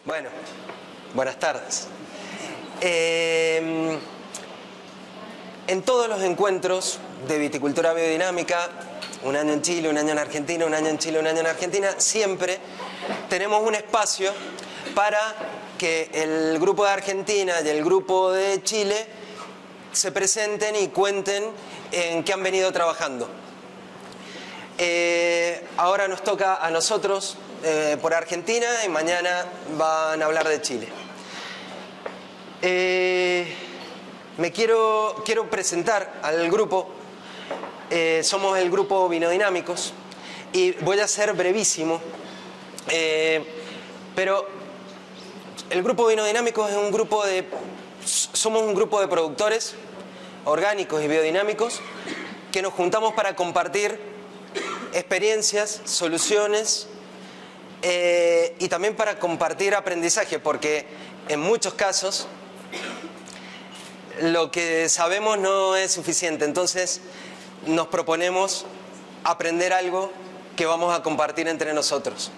Bueno, buenas tardes. En todos los encuentros de viticultura biodinámica, un año en Chile, un año en Argentina, un año en Chile, un año en Argentina, siempre tenemos un espacio para que el grupo de Argentina y el grupo de Chile se presenten y cuenten en qué han venido trabajando. Ahora nos toca a nosotros por Argentina y mañana van a hablar de Chile. Quiero presentar al grupo. Somos el grupo Vinodinámicos y voy a ser brevísimo, pero el grupo Vinodinámicos es un grupo de... Somos un grupo de productores orgánicos y biodinámicos que nos juntamos para compartir experiencias, soluciones y también para compartir aprendizaje, porque en muchos casos lo que sabemos no es suficiente. Entonces nos proponemos aprender algo que vamos a compartir entre nosotros.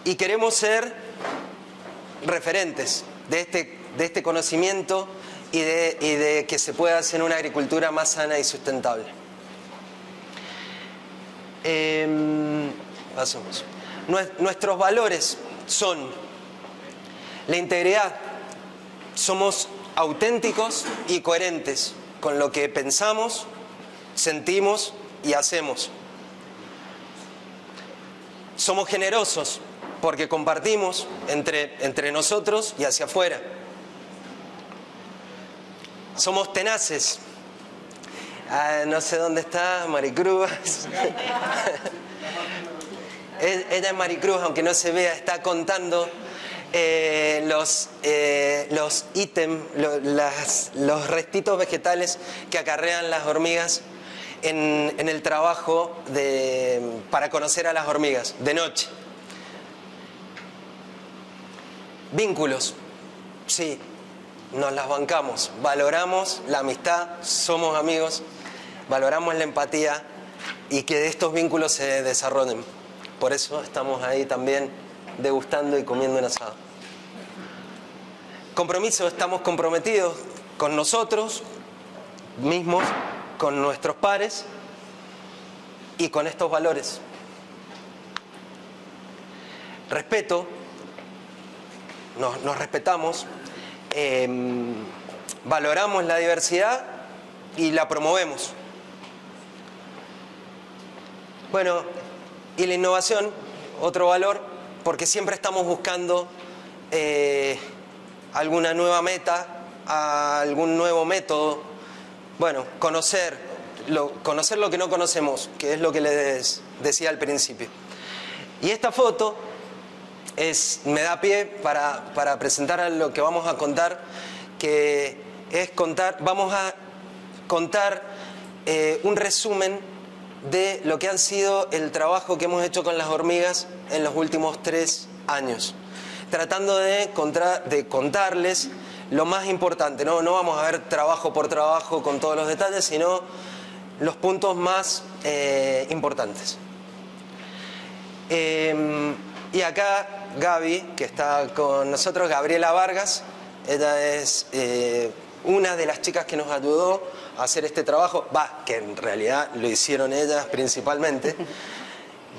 Y queremos ser referentes de este conocimiento y de que se pueda hacer una agricultura más sana y sustentable. Pasemos. Nuestros valores son la integridad. Somos auténticos y coherentes con lo que pensamos, sentimos y hacemos. Somos generosos porque compartimos entre nosotros y hacia afuera. Somos tenaces. No sé dónde está Maricruz. Ella es Maricruz, aunque no se vea, está contando los ítems, los restitos vegetales que acarrean las hormigas en el trabajo para conocer a las hormigas de noche. Vínculos, sí, nos las bancamos, valoramos la amistad, somos amigos, valoramos la empatía y que de estos vínculos se desarrollen. Por eso estamos ahí también degustando y comiendo un asado. Compromiso, estamos comprometidos con nosotros mismos, con nuestros pares y con estos valores. Respeto, nos respetamos, valoramos la diversidad y la promovemos. Bueno, y la innovación, otro valor, porque siempre estamos buscando alguna nueva meta, algún nuevo método. Bueno, conocer lo que no conocemos, que es lo que les decía al principio. Y esta foto me da pie para presentar lo que vamos a contar, que es vamos a contar un resumen de lo que han sido el trabajo que hemos hecho con las hormigas en los últimos 3 años, tratando de contarles lo más importante. No vamos a ver trabajo por trabajo con todos los detalles, sino los puntos más importantes. Y acá Gaby, que está con nosotros, Gabriela Vargas, ella es una de las chicas que nos ayudó a hacer este trabajo, que en realidad lo hicieron ellas principalmente,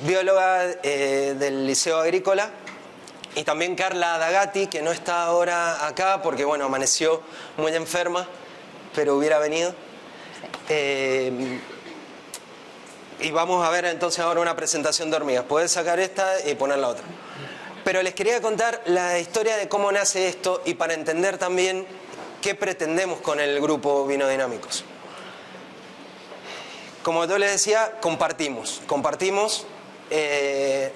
bióloga del Liceo Agrícola, y también Carla Dagati, que no está ahora acá porque, bueno, amaneció muy enferma, pero hubiera venido. Y vamos a ver entonces ahora una presentación de hormigas. Puedes sacar esta y poner la otra. Pero les quería contar la historia de cómo nace esto y para entender también qué pretendemos con el grupo Vinodinámicos. Como yo les decía, compartimos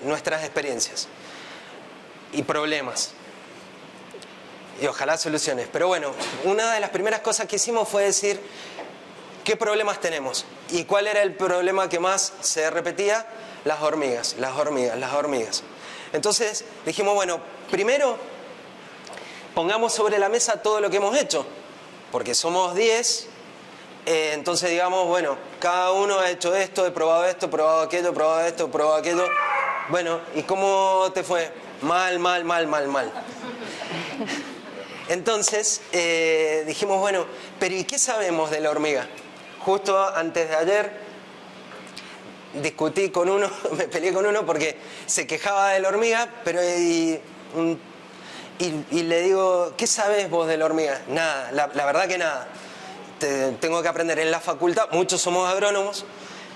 nuestras experiencias y problemas y ojalá soluciones. Pero bueno, una de las primeras cosas que hicimos fue decir qué problemas tenemos y cuál era el problema que más se repetía: las hormigas. Entonces dijimos, bueno, primero pongamos sobre la mesa todo lo que hemos hecho, porque somos 10, entonces digamos, bueno, cada uno ha hecho esto, he probado aquello, he probado esto, he probado aquello. Bueno, ¿y cómo te fue? Mal, mal, mal, mal, mal. Entonces dijimos, bueno, pero ¿y qué sabemos de la hormiga? Justo antes de ayer discutí con uno, me peleé con uno porque se quejaba de la hormiga, pero y le digo, ¿qué sabes vos de la hormiga? Nada, la verdad que nada. Tengo que aprender. En la facultad, muchos somos agrónomos,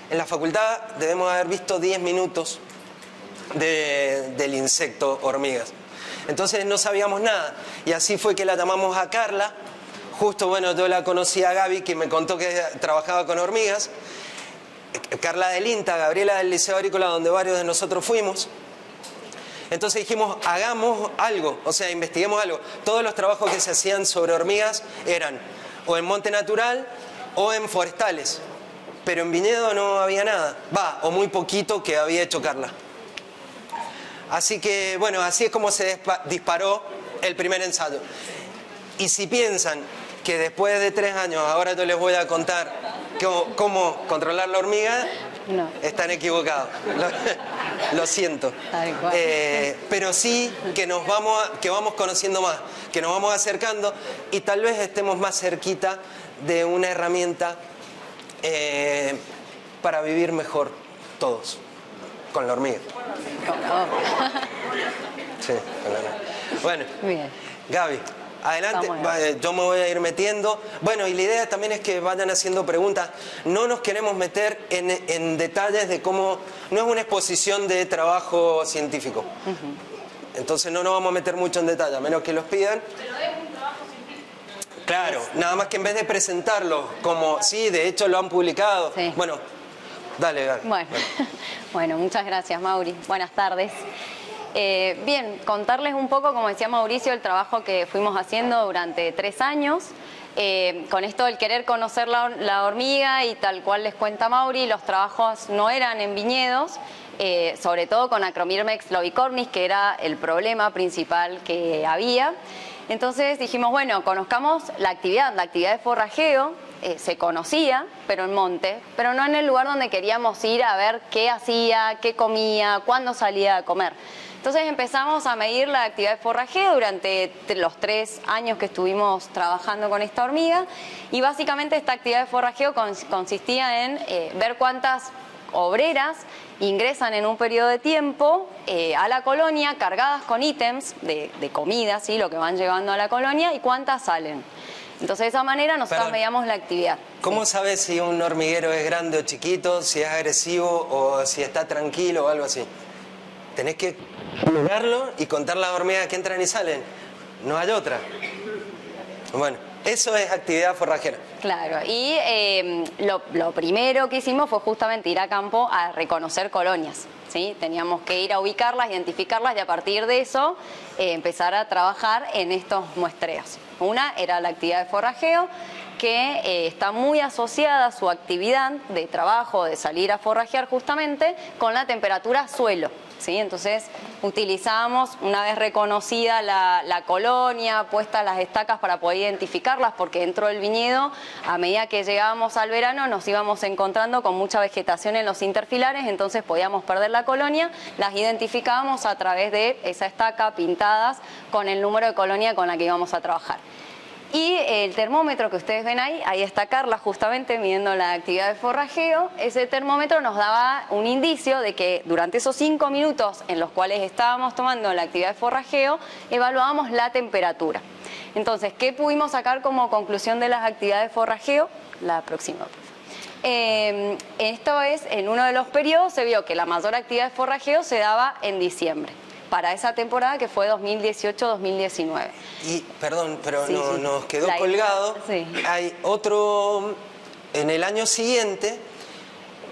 en la facultad debemos haber visto 10 minutos del insecto hormigas. Entonces no sabíamos nada. Y así fue que la llamamos a Carla. Justo, bueno, yo la conocí a Gaby, que me contó que trabajaba con hormigas. Carla del INTA, Gabriela del Liceo Agrícola, donde varios de nosotros fuimos. Entonces dijimos, hagamos algo, o sea, investiguemos algo. Todos los trabajos que se hacían sobre hormigas eran o en monte natural o en forestales. Pero en viñedo no había nada. O muy poquito que había hecho Carla. Así que, bueno, así es como se disparó el primer ensayo. Y si piensan que después de 3 años, ahora yo les voy a contar cómo controlar la hormiga, no, están equivocados. Lo siento. Pero sí que vamos conociendo más, que nos vamos acercando y tal vez estemos más cerquita de una herramienta para vivir mejor todos, con la hormiga. Sí, con la hormiga. Bueno, bien. Gaby, adelante, yo me voy a ir metiendo. Bueno, y la idea también es que vayan haciendo preguntas. No nos queremos meter en detalles de cómo... No es una exposición de trabajo científico. Entonces no nos vamos a meter mucho en detalle, a menos que los pidan. Pero es un trabajo científico. Claro, nada más que en vez de presentarlo como... Sí, de hecho lo han publicado. Sí. Bueno, dale, Gaby. Bueno, muchas gracias, Mauri. Buenas tardes. Bien, contarles un poco, como decía Mauricio, el trabajo que fuimos haciendo durante 3 años. Con esto del querer conocer la hormiga y tal cual les cuenta Mauri, los trabajos no eran en viñedos, sobre todo con Acromyrmex lobicornis, que era el problema principal que había. Entonces dijimos, bueno, conozcamos la actividad de forrajeo. Se conocía, pero en monte, pero no en el lugar donde queríamos ir a ver qué hacía, qué comía, cuándo salía a comer. Entonces empezamos a medir la actividad de forrajeo durante los 3 años que estuvimos trabajando con esta hormiga, y básicamente esta actividad de forrajeo consistía en ver cuántas obreras ingresan en un periodo de tiempo a la colonia cargadas con ítems de comida, ¿sí? Lo que van llevando a la colonia, y cuántas salen. Entonces de esa manera nosotros medíamos la actividad. ¿Cómo sabes si un hormiguero es grande o chiquito, si es agresivo o si está tranquilo o algo así? Tenés que mirarlo y contar las hormigas que entran y salen. No hay otra. Bueno, eso es actividad forrajera. Claro, y lo primero que hicimos fue justamente ir a campo a reconocer colonias, ¿sí? Teníamos que ir a ubicarlas, identificarlas, y a partir de eso empezar a trabajar en estos muestreos. Una era la actividad de forrajeo, que está muy asociada a su actividad de trabajo, de salir a forrajear justamente, con la temperatura suelo, ¿sí? Entonces utilizábamos, una vez reconocida la colonia, puestas las estacas para poder identificarlas, porque dentro del viñedo, a medida que llegábamos al verano, nos íbamos encontrando con mucha vegetación en los interfilares, entonces podíamos perder la colonia. Las identificábamos a través de esa estaca pintadas con el número de colonia con la que íbamos a trabajar. Y el termómetro que ustedes ven ahí está Carla justamente midiendo la actividad de forrajeo. Ese termómetro nos daba un indicio de que durante esos 5 minutos en los cuales estábamos tomando la actividad de forrajeo, evaluábamos la temperatura. Entonces, ¿qué pudimos sacar como conclusión de las actividades de forrajeo? La próxima. Esto es, en uno de los periodos se vio que la mayor actividad de forrajeo se daba en diciembre, para esa temporada que fue 2018-2019. Y, perdón, pero sí, nos quedó colgado. Sí. Hay otro, en el año siguiente,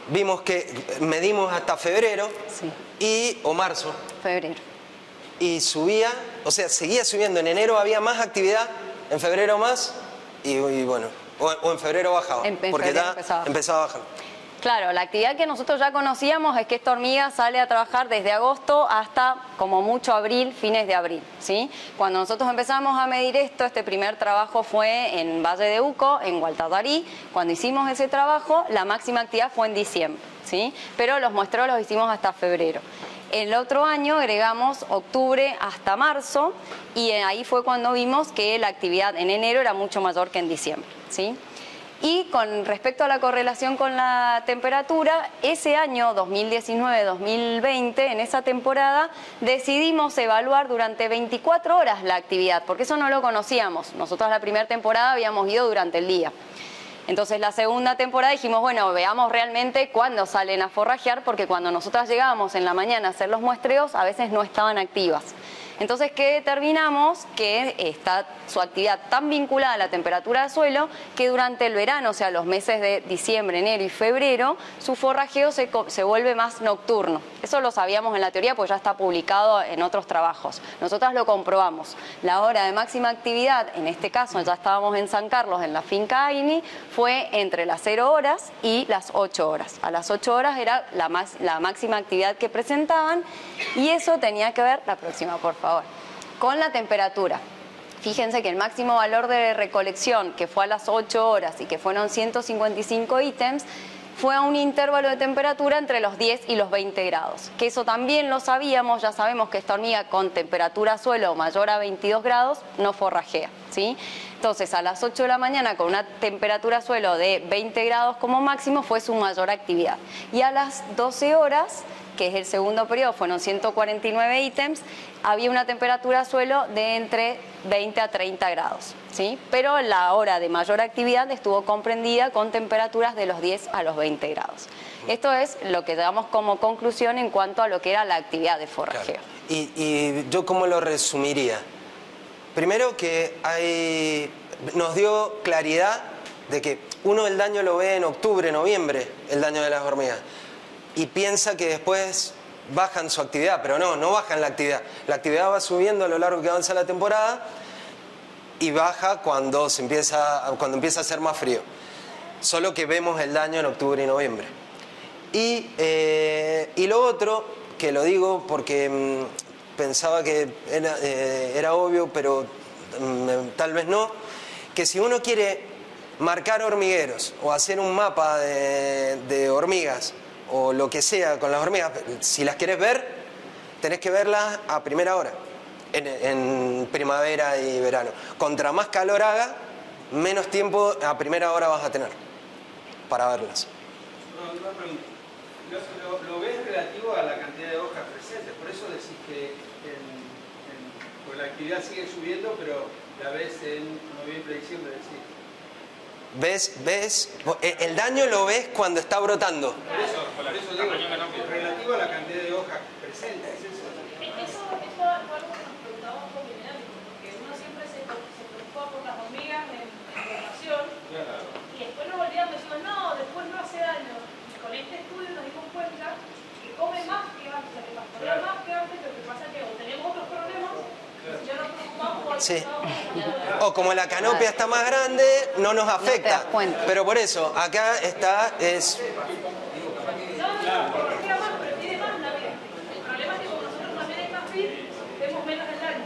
vimos que medimos hasta febrero, sí, o marzo. Febrero. Y subía, o sea, seguía subiendo. En enero había más actividad, en febrero más, y bueno, o en febrero bajaba, porque ya empezaba a bajar. Claro, la actividad que nosotros ya conocíamos es que esta hormiga sale a trabajar desde agosto hasta como mucho abril, fines de abril, ¿sí? Cuando nosotros empezamos a medir esto, este primer trabajo fue en Valle de Uco, en Gualtatarí. Cuando hicimos ese trabajo, la máxima actividad fue en diciembre, ¿sí? Pero los muestreos los hicimos hasta febrero. El otro año agregamos octubre hasta marzo y ahí fue cuando vimos que la actividad en enero era mucho mayor que en diciembre, ¿sí? Y con respecto a la correlación con la temperatura, ese año 2019-2020, en esa temporada, decidimos evaluar durante 24 horas la actividad, porque eso no lo conocíamos. Nosotros la primera temporada habíamos ido durante el día. Entonces la segunda temporada dijimos, bueno, veamos realmente cuándo salen a forrajear, porque cuando nosotras llegábamos en la mañana a hacer los muestreos, a veces no estaban activas. Entonces, ¿qué determinamos? Que está su actividad tan vinculada a la temperatura del suelo que durante el verano, o sea, los meses de diciembre, enero y febrero, su forrajeo se vuelve más nocturno. Eso lo sabíamos en la teoría porque ya está publicado en otros trabajos. Nosotras lo comprobamos. La hora de máxima actividad, en este caso ya estábamos en San Carlos, en la finca Aini, fue entre las 0 horas y las 8 horas. A las 8 horas era la máxima actividad que presentaban y eso tenía que ver, la próxima por favor, con la temperatura. Fíjense que el máximo valor de recolección, que fue a las 8 horas y que fueron 155 ítems, fue a un intervalo de temperatura entre los 10 y los 20 grados. Que eso también lo sabíamos, ya sabemos que esta hormiga con temperatura suelo mayor a 22 grados no forrajea, ¿sí? Entonces a las 8 de la mañana con una temperatura suelo de 20 grados como máximo fue su mayor actividad. Y a las 12 horas, que es el segundo periodo, fueron 149 ítems, había una temperatura suelo de entre 20 a 30 grados, ¿sí? Pero la hora de mayor actividad estuvo comprendida con temperaturas de los 10 a los 20 grados. Esto es lo que damos como conclusión en cuanto a lo que era la actividad de forrajeo. Claro. ¿Y yo cómo lo resumiría? Primero que nos dio claridad de que uno el daño lo ve en octubre, noviembre, el daño de las hormigas. Y piensa que después bajan su actividad, pero no bajan la actividad. La actividad va subiendo a lo largo que avanza la temporada y baja cuando empieza a hacer más frío. Solo que vemos el daño en octubre y noviembre. Y lo otro, que lo digo porque pensaba que era obvio, pero tal vez no, que si uno quiere marcar hormigueros o hacer un mapa de hormigas, o lo que sea con las hormigas, si las quieres ver, tenés que verlas a primera hora, en primavera y verano. Contra más calor haga, menos tiempo a primera hora vas a tener para verlas. Una pregunta. ¿Lo ves relativo a la cantidad de hojas presentes? Por eso decís que pues la actividad sigue subiendo, pero la ves en noviembre, diciembre, decís. ¿Ves? El daño lo ves cuando está brotando. Por eso digo, relativo a la cantidad de hojas presentes. Eso fue algo que nos preguntábamos por dinámico, porque uno siempre se preocupaba por las hormigas en formación, y después nos olvidamos y decimos, no, después no hace daño. Y con este estudio nos dimos cuenta que come más que antes, que pastorea más que antes, lo que pasa es que o tenemos otros problemas, y ya nos preocupamos por Sí. O como la canopia está más grande, no nos afecta. das cuenta. Pero por eso, acá está, es... porque queda más, pero tiene más la vida. El problema es que como nosotros también hay más feed, vemos menos el daño.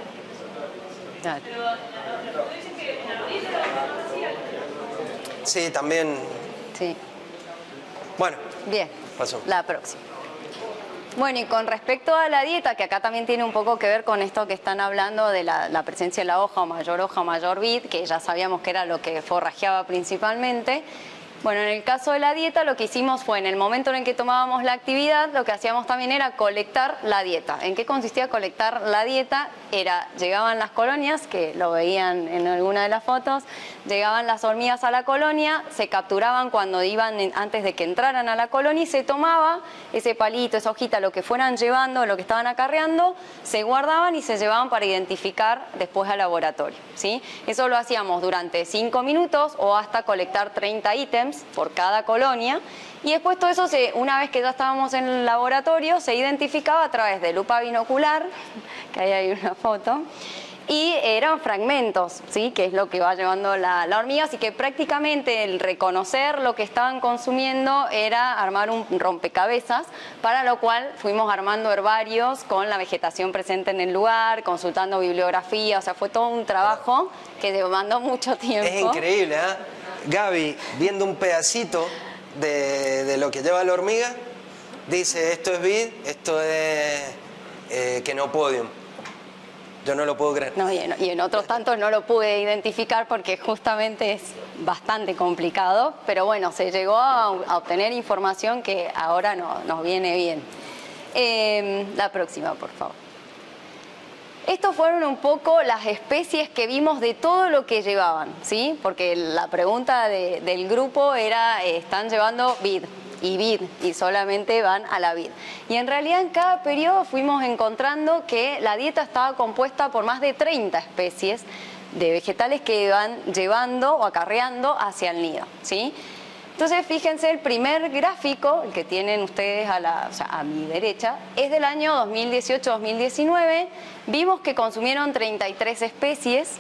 Claro. Pero lo que dicen que en abril era más hacía. Sí, también... Sí. Bueno, Bien, pasó. la próxima. Bueno, y con respecto a la dieta, que acá también tiene un poco que ver con esto que están hablando de la presencia de la hoja, o mayor vid, que ya sabíamos que era lo que forrajeaba principalmente. Bueno, en el caso de la dieta lo que hicimos fue en el momento en el que tomábamos la actividad, lo que hacíamos también era colectar la dieta. ¿En qué consistía colectar la dieta? Llegaban las colonias, que lo veían en alguna de las fotos, llegaban las hormigas a la colonia, se capturaban cuando iban antes de que entraran a la colonia y se tomaba ese palito, esa hojita, lo que fueran llevando, lo que estaban acarreando, se guardaban y se llevaban para identificar después al laboratorio, ¿sí? Eso lo hacíamos durante 5 minutos o hasta colectar 30 ítems por cada colonia y después todo eso, una vez que ya estábamos en el laboratorio, se identificaba a través de lupa binocular, que ahí hay una foto, y eran fragmentos, ¿sí? Que es lo que va llevando la hormiga, así que prácticamente el reconocer lo que estaban consumiendo era armar un rompecabezas, para lo cual fuimos armando herbarios con la vegetación presente en el lugar, consultando bibliografía, o sea, fue todo un trabajo que demandó mucho tiempo. Es increíble, Gaby, viendo un pedacito de lo que lleva la hormiga, dice esto es vid, esto es Chenopodium. Yo no lo puedo creer. No, y en otros tantos no lo pude identificar porque justamente es bastante complicado, pero bueno, se llegó a obtener información que ahora nos viene bien. La próxima, por favor. Estos fueron un poco las especies que vimos de todo lo que llevaban, ¿sí? Porque la pregunta del grupo era, ¿están llevando vid? Y vid, y solamente van a la vid. Y en realidad en cada periodo fuimos encontrando que la dieta estaba compuesta por más de 30 especies de vegetales que iban llevando o acarreando hacia el nido, ¿sí? Entonces, fíjense, el primer gráfico, el que tienen ustedes a mi derecha, es del año 2018-2019. Vimos que consumieron 33 especies.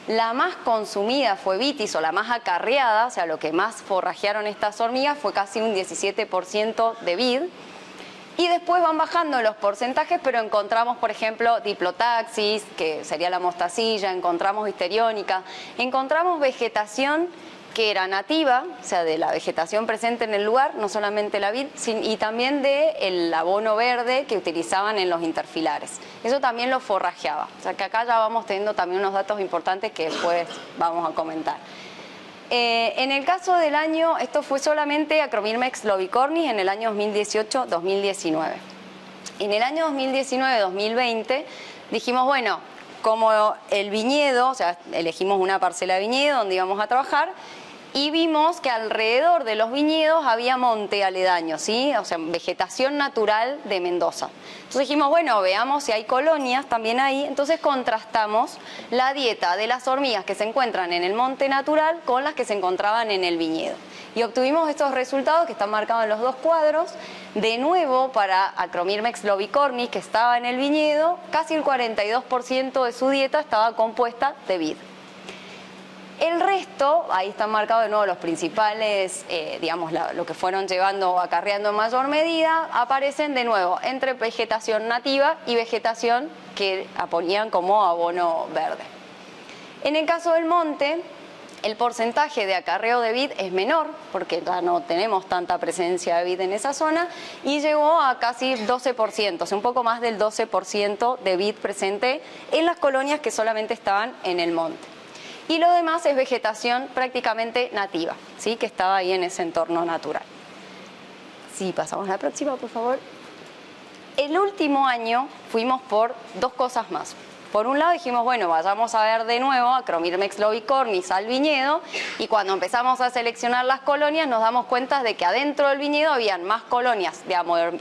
La más consumida fue vitis, o la más acarreada, o sea, lo que más forrajearon estas hormigas fue casi un 17% de vid. Y después van bajando los porcentajes, pero encontramos, por ejemplo, Diplotaxis, que sería la mostacilla, encontramos histeriónica, encontramos vegetación que era nativa, o sea, de la vegetación presente en el lugar, no solamente la vid, y también del abono verde que utilizaban en los interfilares. Eso también lo forrajeaba. O sea, que acá ya vamos teniendo también unos datos importantes que después vamos a comentar. En el caso del año, esto fue solamente Acromyrmex lobicornis en el año 2018-2019. En el año 2019-2020 dijimos, bueno, como el viñedo, o sea, elegimos una parcela de viñedo donde íbamos a trabajar, y vimos que alrededor de los viñedos había monte aledaño, ¿sí? O sea, vegetación natural de Mendoza. Entonces dijimos, bueno, veamos si hay colonias también ahí. Entonces contrastamos la dieta de las hormigas que se encuentran en el monte natural con las que se encontraban en el viñedo. Y obtuvimos estos resultados que están marcados en los dos cuadros. De nuevo, para Acromyrmex lobicornis, que estaba en el viñedo, casi el 42% de su dieta estaba compuesta de vid. El resto, ahí están marcados de nuevo los principales, digamos, lo que fueron llevando o acarreando en mayor medida, aparecen de nuevo entre vegetación nativa y vegetación que ponían como abono verde. En el caso del monte, el porcentaje de acarreo de vid es menor, porque ya no tenemos tanta presencia de vid en esa zona, y llegó a casi 12%, o sea, un poco más del 12% de vid presente en las colonias que solamente estaban en el monte. Y lo demás es vegetación prácticamente nativa, ¿sí? Que estaba ahí en ese entorno natural. Sí, pasamos a la próxima, por favor. El último año fuimos por dos cosas más. Por un lado dijimos, bueno, vayamos a ver de nuevo Acromyrmex lobicornis al viñedo, y cuando empezamos a seleccionar las colonias nos damos cuenta de que adentro del viñedo habían más colonias de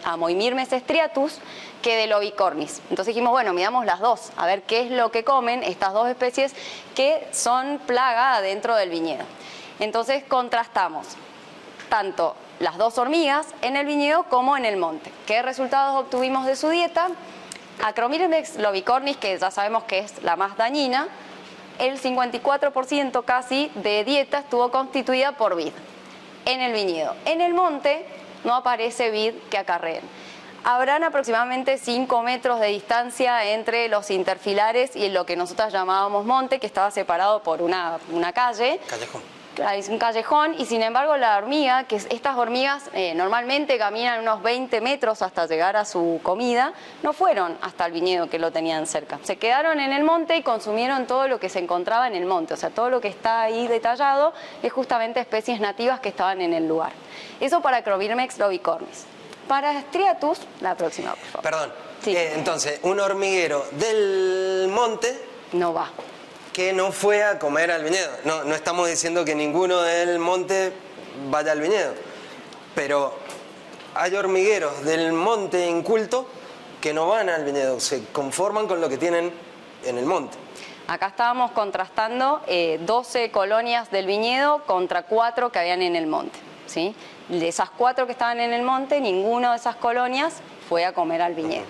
Amoimyrmex striatus que de lobicornis. Entonces dijimos, bueno, miramos las dos, a ver qué es lo que comen estas dos especies que son plaga adentro del viñedo. Entonces contrastamos tanto las dos hormigas en el viñedo como en el monte. ¿Qué resultados obtuvimos de su dieta? Acromyrmex lobicornis, que ya sabemos que es la más dañina, el 54% casi de dieta estuvo constituida por vid en el viñedo. En el monte no aparece vid que acarreen. Habrán aproximadamente 5 metros de distancia entre los interfilares y lo que nosotros llamábamos monte, que estaba separado por una calle. Callejón. Es un callejón, y sin embargo la hormiga, que estas hormigas normalmente caminan unos 20 metros hasta llegar a su comida, no fueron hasta el viñedo que lo tenían cerca. Se quedaron en el monte y consumieron todo lo que se encontraba en el monte. O sea, todo lo que está ahí detallado es justamente especies nativas que estaban en el lugar. Eso para Acromyrmex lobicornis. Para Striatus, la próxima, por favor. Perdón. Sí. Entonces, un hormiguero del monte No va. que no fue a comer al viñedo. No estamos diciendo que ninguno del monte vaya al viñedo, pero hay hormigueros del monte inculto que no van al viñedo, se conforman con lo que tienen en el monte. Acá estábamos contrastando 12 colonias del viñedo contra 4 que habían en el monte, ¿sí? De esas 4 que estaban en el monte, ninguna de esas colonias fue a comer al viñedo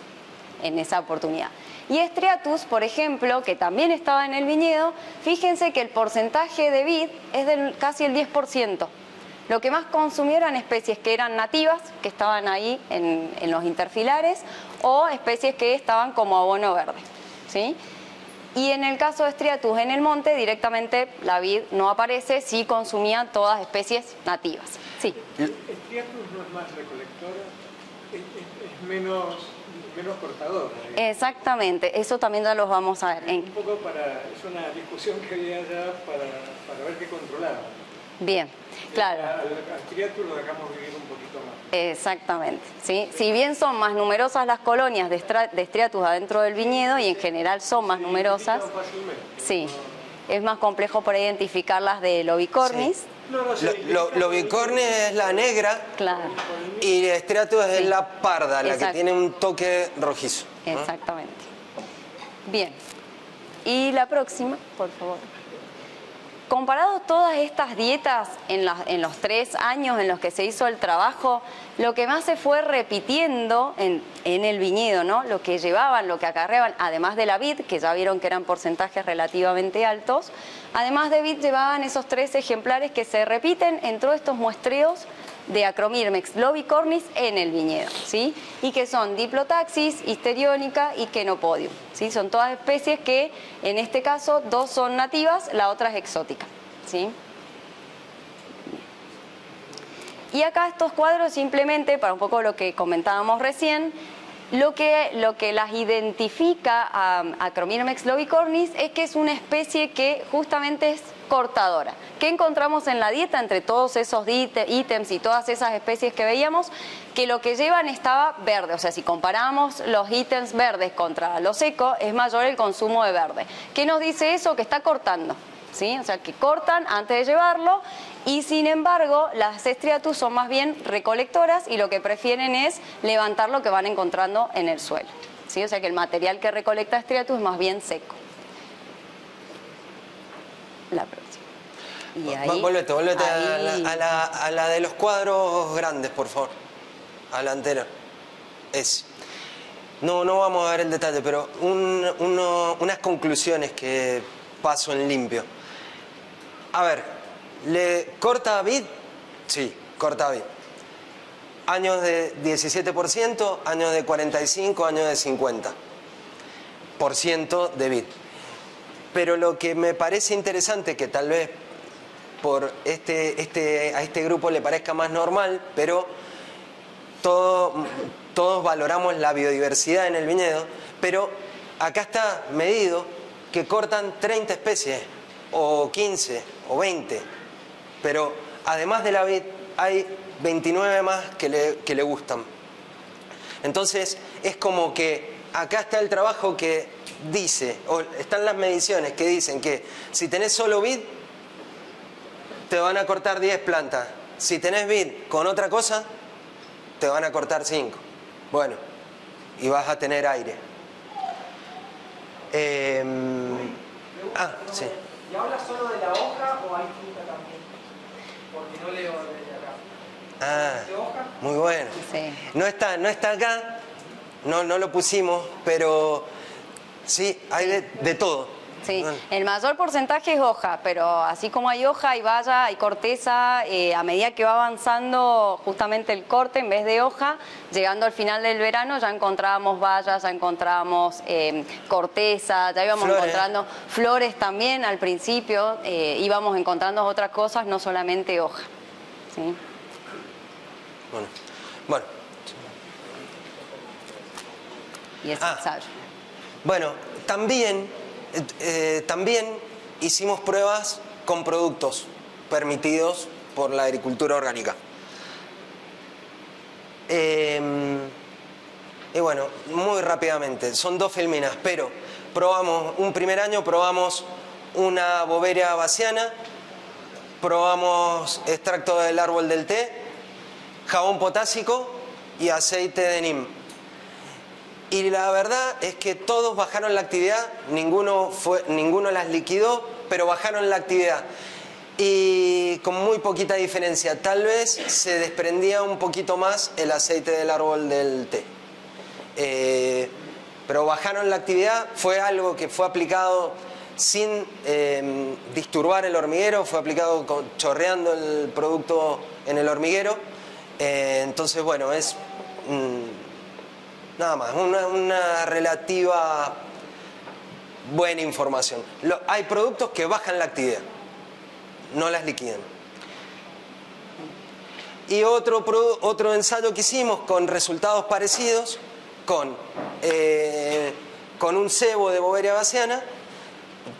en esa oportunidad. Y Striatus, por ejemplo, que también estaba en el viñedo, fíjense que el porcentaje de vid es de casi el 10%. Lo que más consumieron eran especies que eran nativas, que estaban ahí en los interfilares, o especies que estaban como abono verde, ¿sí? Y en el caso de Striatus en el monte, directamente la vid no aparece, sí consumían todas especies nativas. Sí. ¿Striatus no es más recolectora? es menos cortadora. Exactamente, eso también ya los vamos a ver. Un poco es una discusión que había ya para ver qué controlaba. Bien, claro. Al striatus lo dejamos vivir un poquito más. Exactamente, ¿sí? Si bien son más numerosas las colonias de striatus adentro del viñedo y en general son más numerosas, sí, es más complejo para identificar las de Lobicornis. Sí. Lobicornis es la negra, Claro. y striatus es Sí. la parda, la Exacto. que tiene un toque rojizo, ¿no? Exactamente. Bien. Y la próxima, por favor. Comparado todas estas dietas en los 3 años en los que se hizo el trabajo, lo que más se fue repitiendo en el viñedo, ¿no? Lo que llevaban, lo que acarreaban, además de la vid, que ya vieron que eran porcentajes relativamente altos, además de vid llevaban esos 3 ejemplares que se repiten en todos estos muestreos de Acromyrmex lobicornis en el viñedo, ¿sí? Y que son Diplotaxis, Histerionica y Chenopodium, ¿sí? Son todas especies que, en este caso, 2 son nativas, la otra es exótica, ¿sí? Y acá estos cuadros simplemente, para un poco lo que comentábamos recién, lo que las identifica a Acromyrmex lobicornis es que es una especie que justamente es cortadora. ¿Qué encontramos en la dieta entre todos esos ítems y todas esas especies que veíamos? Que lo que llevan estaba verde, o sea, si comparamos los ítems verdes contra los secos, es mayor el consumo de verde. ¿Qué nos dice eso? Que está cortando, ¿sí? O sea, que cortan antes de llevarlo. Y sin embargo, las striatus son más bien recolectoras y lo que prefieren es levantar lo que van encontrando en el suelo, ¿sí? O sea que el material que recolecta striatus es más bien seco. La próxima. Y ahí, Volvete ahí. a la de los cuadros grandes, por favor. A la anterior. No vamos a ver el detalle, pero unas conclusiones que paso en limpio. A ver. ¿Le corta vid? Sí, corta vid. Años de 17%, años de 45%, años de 50% de vid. Pero lo que me parece interesante, que tal vez por a este grupo le parezca más normal, pero todos valoramos la biodiversidad en el viñedo, pero acá está medido que cortan 30 especies, o 15, o 20. Pero además de la vid, hay 29 más que le gustan. Entonces, es como que acá está el trabajo que dice, o están las mediciones que dicen que si tenés solo vid, te van a cortar 10 plantas. Si tenés vid con otra cosa, te van a cortar 5. Bueno, y vas a tener aire. Sí. ¿Y habla solo de la hoja o hay fruta también? Porque no leo desde acá. ¿De hoja? Muy bueno. Sí. No está acá, no lo pusimos, pero sí, hay de todo. Sí, el mayor porcentaje es hoja, pero así como hay hoja, hay valla, hay corteza, a medida que va avanzando justamente el corte, en vez de hoja, llegando al final del verano ya encontrábamos vallas, ya encontrábamos corteza, ya íbamos encontrando flores también al principio, íbamos encontrando otras cosas, no solamente hoja. ¿Sí? Bueno. Y el ensayo. Bueno, también hicimos pruebas con productos permitidos por la agricultura orgánica. Y bueno, muy rápidamente, son 2 filminas, pero un primer año probamos una Boveria bassiana, probamos extracto del árbol del té, jabón potásico y aceite de neem. Y la verdad es que todos bajaron la actividad, ninguno las liquidó, pero bajaron la actividad. Y con muy poquita diferencia, tal vez se desprendía un poquito más el aceite del árbol del té. Pero bajaron la actividad, fue algo que fue aplicado sin disturbar el hormiguero, fue aplicado chorreando el producto en el hormiguero. Entonces, bueno, es... nada más, una relativa buena información. Hay productos que bajan la actividad, no las liquidan. Y otro ensayo que hicimos con resultados parecidos, con un cebo de Beauveria bassiana,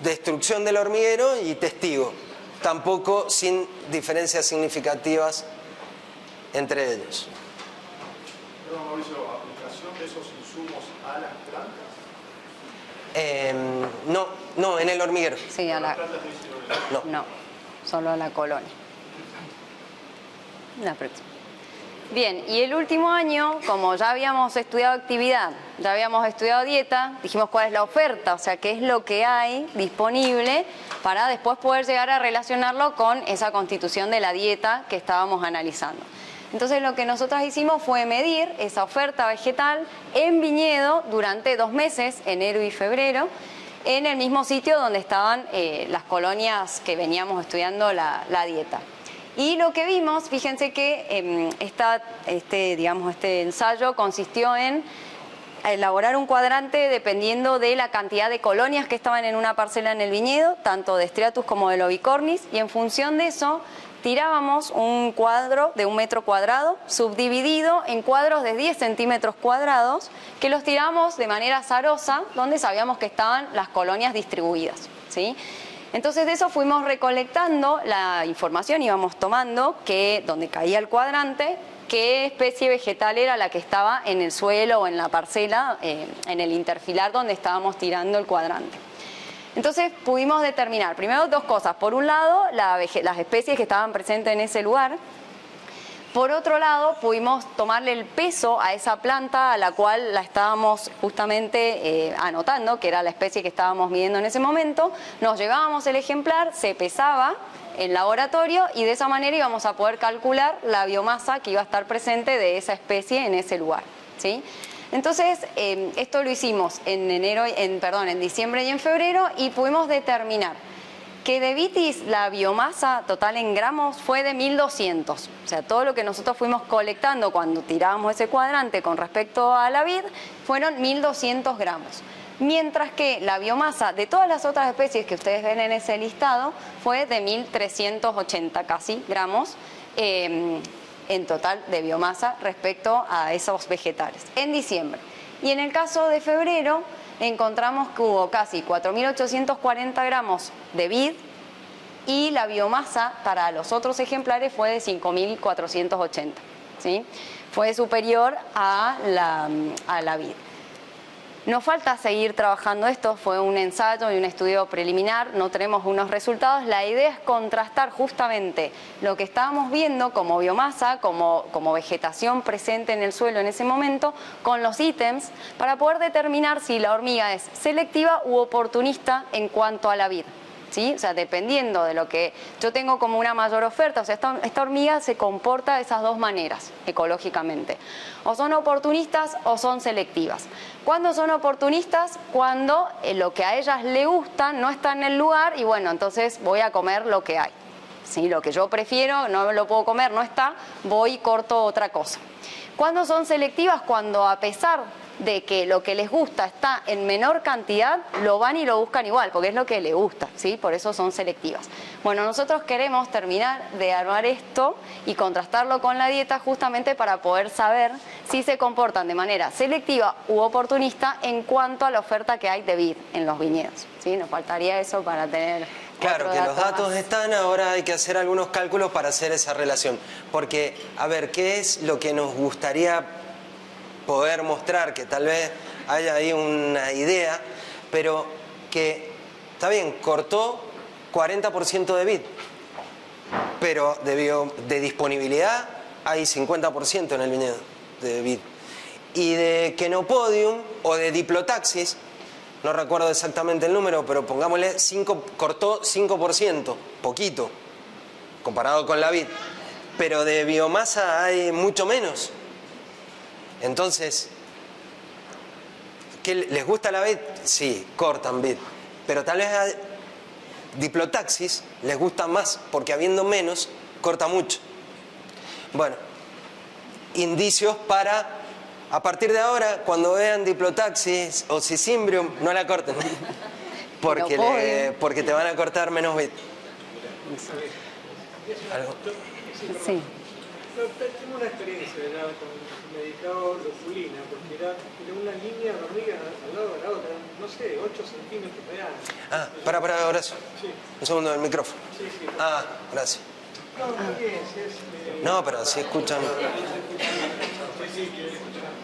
destrucción del hormiguero y testigo. Tampoco sin diferencias significativas entre ellos. Perdón, Mauricio, ¿aplicación de esos insumos a las plantas? No, en el hormiguero. Sí, a la... plantas no hicieron eso. No, solo a la colonia. La próxima. Bien, y el último año, como ya habíamos estudiado actividad, ya habíamos estudiado dieta, dijimos cuál es la oferta, o sea, qué es lo que hay disponible para después poder llegar a relacionarlo con esa constitución de la dieta que estábamos analizando. Entonces lo que nosotros hicimos fue medir esa oferta vegetal en viñedo durante 2 meses, enero y febrero, en el mismo sitio donde estaban las colonias que veníamos estudiando la dieta. Y lo que vimos, fíjense que este ensayo consistió en elaborar un cuadrante dependiendo de la cantidad de colonias que estaban en una parcela en el viñedo, tanto de Striatus como de Lobicornis, y en función de eso tirábamos un cuadro de 1 metro cuadrado, subdividido en cuadros de 10 centímetros cuadrados, que los tiramos de manera azarosa, donde sabíamos que estaban las colonias distribuidas, ¿sí? Entonces de eso fuimos recolectando la información, íbamos tomando donde caía el cuadrante, qué especie vegetal era la que estaba en el suelo o en la parcela, en el interfilar donde estábamos tirando el cuadrante. Entonces pudimos determinar, primero 2 cosas. Por un lado, las especies que estaban presentes en ese lugar. Por otro lado, pudimos tomarle el peso a esa planta a la cual la estábamos justamente anotando, que era la especie que estábamos midiendo en ese momento. Nos llevábamos el ejemplar, se pesaba en laboratorio y de esa manera íbamos a poder calcular la biomasa que iba a estar presente de esa especie en ese lugar, ¿sí? Entonces, esto lo hicimos en diciembre y en febrero, y pudimos determinar que de vitis la biomasa total en gramos fue de 1200. O sea, todo lo que nosotros fuimos colectando cuando tirábamos ese cuadrante con respecto a la vid fueron 1200 gramos. Mientras que la biomasa de todas las otras especies que ustedes ven en ese listado fue de 1380 casi gramos en total de biomasa respecto a esos vegetales en diciembre. Y en el caso de febrero encontramos que hubo casi 4.840 gramos de vid y la biomasa para los otros ejemplares fue de 5.480, ¿sí? Fue superior a la vid. Nos falta seguir trabajando esto, fue un ensayo y un estudio preliminar, no tenemos unos resultados. La idea es contrastar justamente lo que estábamos viendo como biomasa, como vegetación presente en el suelo en ese momento, con los ítems, para poder determinar si la hormiga es selectiva u oportunista en cuanto a la vid. ¿Sí? O sea, dependiendo de lo que yo tengo como una mayor oferta, o sea, esta hormiga se comporta de esas 2 maneras ecológicamente. O son oportunistas o son selectivas. ¿Cuándo son oportunistas? Cuando lo que a ellas le gusta no está en el lugar y bueno, entonces voy a comer lo que hay. ¿Sí? Lo que yo prefiero, no lo puedo comer, no está, voy y corto otra cosa. ¿Cuándo son selectivas? Cuando a pesar de que lo que les gusta está en menor cantidad, lo van y lo buscan igual, porque es lo que les gusta, ¿sí? Por eso son selectivas. Bueno, nosotros queremos terminar de armar esto y contrastarlo con la dieta justamente para poder saber si se comportan de manera selectiva u oportunista en cuanto a la oferta que hay de vid en los viñedos, ¿sí? Nos faltaría eso para tener... Claro, que los datos están, ahora hay que hacer algunos cálculos para hacer esa relación. Porque, a ver, ¿qué es lo que nos gustaría poder mostrar? Que tal vez haya ahí una idea, pero que, está bien, cortó 40% de vid, pero de disponibilidad hay 50% en el viñedo de vid. Y de Chenopodium o de Diplotaxis, no recuerdo exactamente el número, pero pongámosle cortó 5%, poquito, comparado con la vid. Pero de biomasa hay mucho menos. Entonces, ¿qué les gusta la vid? Sí, cortan vid. Pero tal vez a Diplotaxis les gusta más, porque habiendo menos, corta mucho. Bueno, indicios para... A partir de ahora, cuando vean Diplotaxis o Sicymbrium, no la corten, porque te van a cortar menos vid. Sí. Tengo una experiencia ya con el medicado lupulina, porque era una línea de hormiga al lado de la otra, no sé, 8 centímetros de ancho. Ah, para, Horacio. Sí. Un segundo del micrófono. Sí, sí. Ah, gracias. No, muy bien, sí, es... No, pero si escuchan... Sí, sí, quiero escuchar.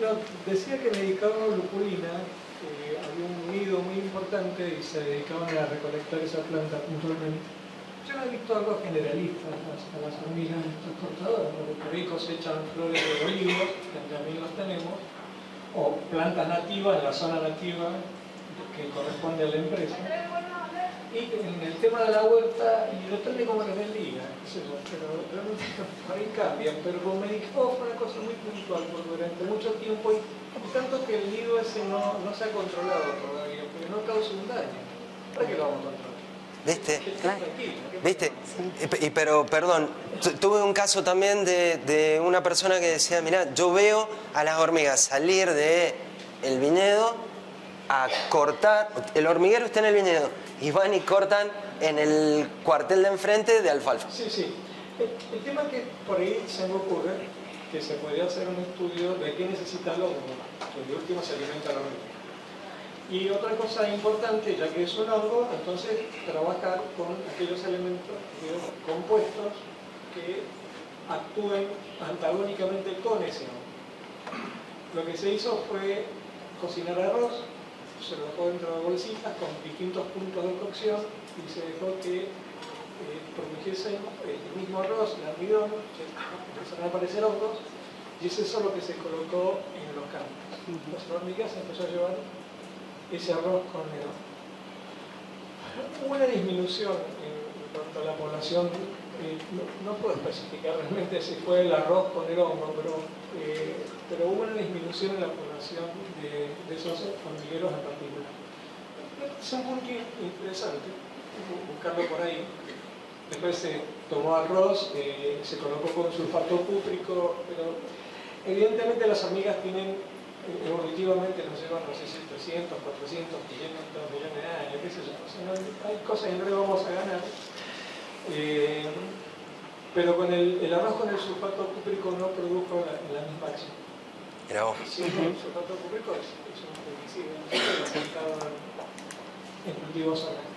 No, decía que medicaban lupulina, había un nido muy importante y se dedicaban a recolectar esa planta puntualmente. Yo no he visto algo generalista a las hormigas transportadoras, porque por ahí cosechan flores de olivos, que también los tenemos, o plantas nativas en la zona nativa que corresponde a la empresa. Y en el tema de la huerta, y depende cómo les bendiga, pero realmente por ahí cambian. Pero con medicado fue una cosa muy puntual, porque durante mucho tiempo, y tanto que el nido ese no se ha controlado todavía, porque no causa un daño. ¿Para qué lo vamos a controlar? ¿Viste? Claro. ¿Viste? Pero, perdón, tuve un caso también de una persona que decía, mirá, yo veo a las hormigas salir del viñedo a cortar, el hormiguero está en el viñedo, y van y cortan en el cuartel de enfrente de alfalfa. Sí, sí. El tema es que por ahí se me ocurre que se podría hacer un estudio de qué necesita el hongo, que de último se alimenta la hormiga. Y otra cosa importante, ya que es un hongo, entonces trabajar con aquellos elementos, compuestos que actúen antagónicamente con ese hongo. Lo que se hizo fue cocinar arroz, se lo dejó dentro de bolsitas con distintos puntos de cocción y se dejó que produjese el mismo arroz, el almidón, empezaron a aparecer hongos y es eso lo que se colocó en los campos. Las hormigas empezó a llevar ese arroz con el hongo. Hubo una disminución en cuanto a la población, no puedo especificar realmente si fue el arroz con el hongo, pero hubo una disminución en la población de esos hormigueros en particular. Es un punto interesante, buscarlo por ahí. Después se tomó arroz, se colocó con sulfato pútrico, pero evidentemente las hormigas tienen, evolutivamente nos llevan, no sé si 300, 400, 500 millones de años, qué sé yo. O sea, hay cosas que no le vamos a ganar. Pero con el arroz con el sulfato cúprico no produjo la misma acción. Era vos. Sí, el sulfato cúprico es un herbicida aplicado en cultivos orgánicos.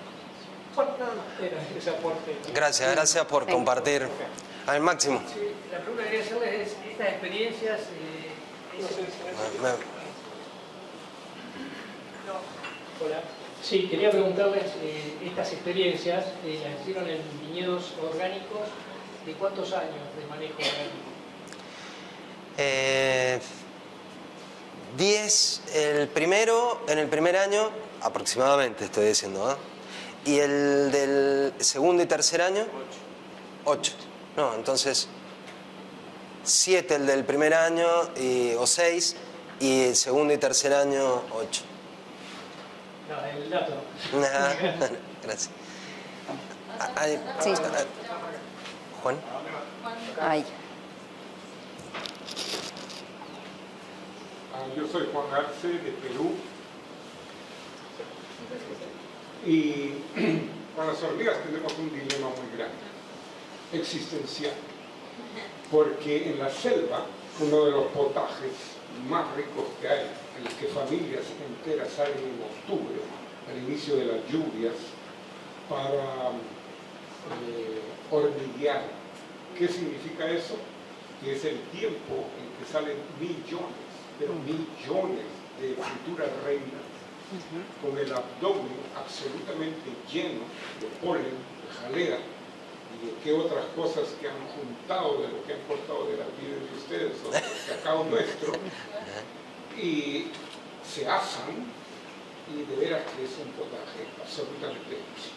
Bueno, nada más, era ese aporte. Gracias por compartir al máximo. Sí, la pregunta que quería hacerles es, estas experiencias... Hola. Sí, quería preguntarles, estas experiencias las hicieron en viñedos orgánicos, ¿de cuántos años de manejo orgánico? 10 en el primer año, aproximadamente estoy diciendo, ¿eh? Y el del segundo y tercer año, 8. No, entonces 7 el del primer año o 6 y el segundo y tercer año 8. No, el dato. Gracias. Sí. Juan. Ay. Yo soy Juan Arce de Perú y con las hormigas tenemos un dilema muy grande, existencial, porque en la selva, uno de los potajes más ricos que hay, en los que familias enteras salen en octubre, al inicio de las lluvias, para hormiguear. ¿Qué significa eso? Que es el tiempo en que salen millones, pero millones de futuras reinas, con el abdomen absolutamente lleno de polen, de jalea y de qué otras cosas que han juntado de lo que han cortado de las vidas de ustedes o del cacao nuestro, y se asan, y de veras que es un potaje absolutamente delicioso.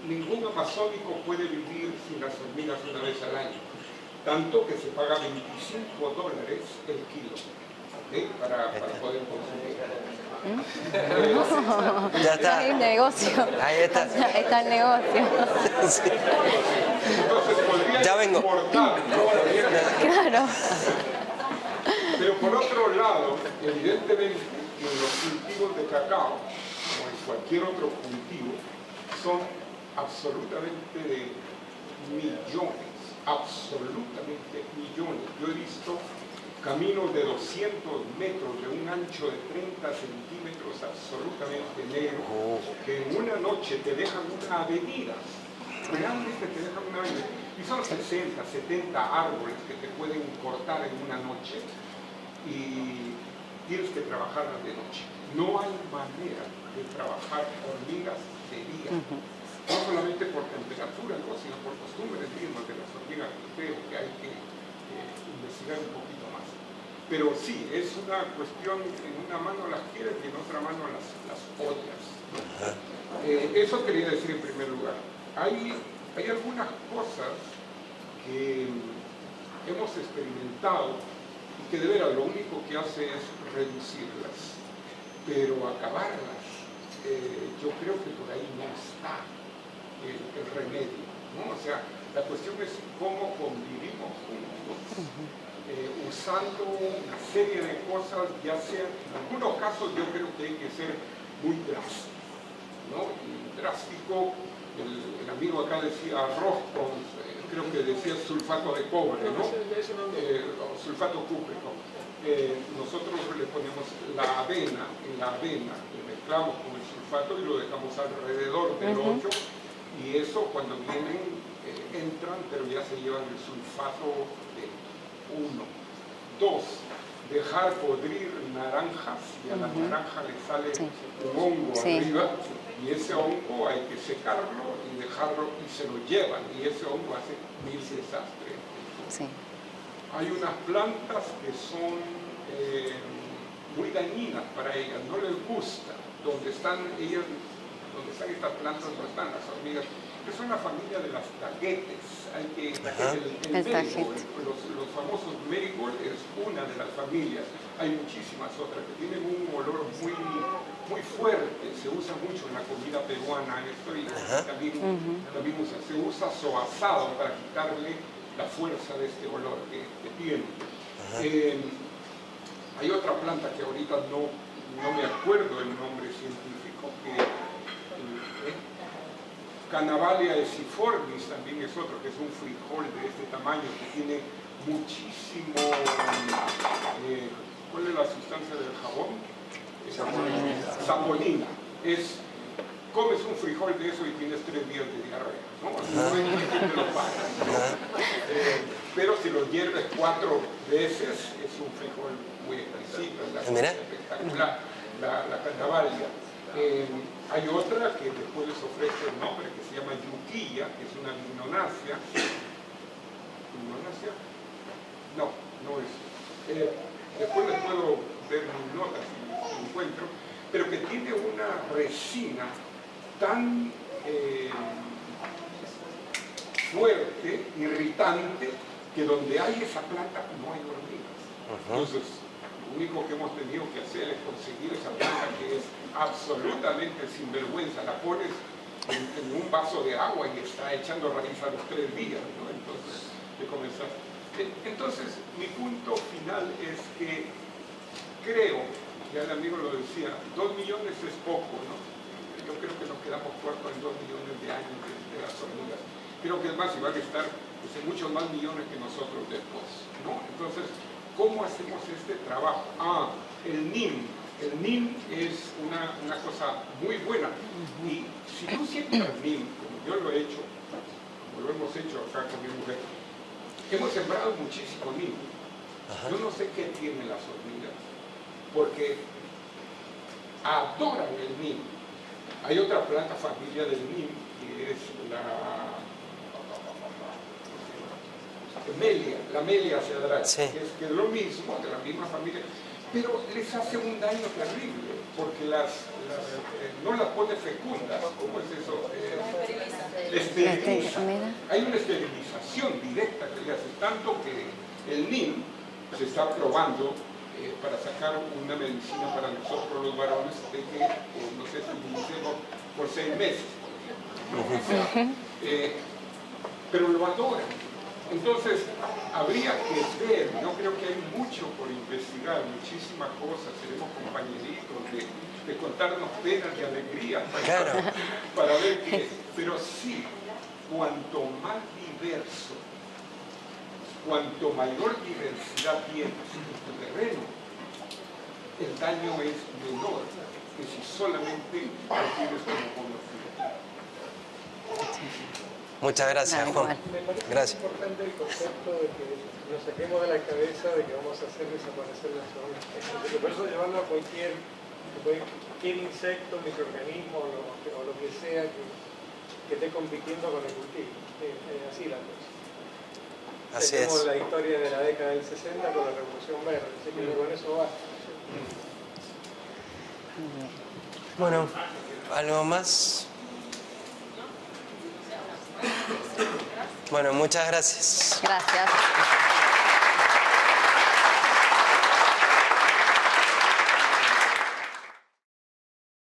Ningún amazónico puede vivir sin las hormigas una vez al año, tanto que se paga $25 el kilo, ¿sí? para poder consumir. Ya está. Hay un negocio. Ahí está. Está el negocio. Sí. Entonces podría Ya vengo. importar, Claro. pero por otro lado, evidentemente, en los cultivos de cacao, como en cualquier otro cultivo, son absolutamente de millones, absolutamente millones. Yo he visto caminos de 200 metros de un ancho de 30 centímetros absolutamente negro, que en una noche te dejan una avenida, realmente te dejan una avenida. Y son 60, 70 árboles que te pueden cortar en una noche y tienes que trabajarlas de noche. No hay manera de trabajar hormigas de día. No solamente por temperatura, ¿no? Sino por costumbres mismas de las hormigas de espejo, que hay que investigar un poquito más. Pero sí, es una cuestión, en una mano las quieres y en otra mano las odias, ¿no? Eso quería decir en primer lugar. Hay algunas cosas que hemos experimentado y que de veras lo único que hace es reducirlas, pero acabarlas, yo creo que por ahí no está el remedio, ¿no? O sea, la cuestión es cómo convivimos juntos, usando una serie de cosas, ya sea, en algunos casos yo creo que hay que ser muy drástico, ¿no? Y drástico, el amigo acá decía arroz con, creo que decía sulfato de cobre, ¿no? Sulfato cúprico. Nosotros le ponemos la avena, le mezclamos con el sulfato y lo dejamos alrededor del hoyo, y eso cuando vienen entran, pero ya se llevan el sulfato de 1. 2, dejar podrir naranjas, y a la naranja le sale un hongo arriba, y ese hongo hay que secarlo y dejarlo, y se lo llevan, y ese hongo hace mil desastres. Hay unas plantas que son muy dañinas para ellas, no les gusta. Donde están estas plantas no están las hormigas, que son la familia de las taguetes. Hay que el marigold, los famosos marigold es una de las familias. Hay muchísimas otras que tienen un olor muy fuerte. Se usa mucho en la comida peruana esto, y también se usa soazado para quitarle la fuerza de este olor que tiene. Hay otra planta que ahorita no me acuerdo el nombre científico, que Canavalia esiformis también es otro, que es un frijol de este tamaño, que tiene muchísimo, ¿cuál es la sustancia del jabón? Saponina. Comes un frijol de eso y tienes 3 días de diarrea, ¿no? No hay quien te lo paga, ¿no? Pero si lo hierves 4 veces, es un frijol muy exquisito, es espectacular, la Canavalia. Hay otra que después les ofrece el nombre, que se llama yuquilla, que es una lignonácea. ¿Lignonácea? No es. Después les puedo ver mis notas si encuentro, pero que tiene una resina tan fuerte, irritante, que donde hay esa planta no hay hormigas. Entonces, lo único que hemos tenido que hacer es conseguir esa planta que es absolutamente sinvergüenza. La pones en un vaso de agua y está echando raíz a los 3 días, ¿no? Entonces, entonces, mi punto final es que creo, ya el amigo lo decía, 2 millones es poco, ¿no? Yo creo que nos quedamos cortos en 2 millones de años de las hormigas. Creo que es más, y van a estar muchos más millones que nosotros después, ¿no? Entonces, ¿cómo hacemos este trabajo? El NIM. El NIM es una cosa muy buena. Y si tú siembras NIM, como yo lo he hecho, como lo hemos hecho acá con mi mujer, hemos sembrado muchísimo NIM. Yo no sé qué tienen las hormigas, porque adoran el NIM. Hay otra planta familia del NIM, que es la Melia cedrae, que es lo mismo, de la misma familia, pero les hace un daño terrible, porque no las pone fecundas. ¿Cómo es eso? Esteriliza. Hay una esterilización directa que le hace, tanto que el NIM se está probando para sacar una medicina para nosotros los varones de que nos esterilicemos por 6 meses, por ejemplo. Pero lo adoran. Entonces, habría que ver, yo creo que hay mucho por investigar, muchísimas cosas, seremos compañeritos de contarnos penas y alegrías para ver qué es. Pero sí, cuanto más diverso, cuanto mayor diversidad tienes en tu terreno, el daño es menor que si solamente lo tienes como conocido. Muchas gracias, Juan. Me parece Gracias. importante el concepto de que nos saquemos de la cabeza de que vamos a hacer desaparecer las zonas. Por eso llevarlo a cualquier insecto, microorganismo o lo que sea que esté compitiendo con el cultivo. Así la cosa. Así Tenemos es. la historia de la década del 60 con la Revolución Verde, así que con eso basta. Bueno, ¿algo más? Bueno, muchas gracias. Gracias.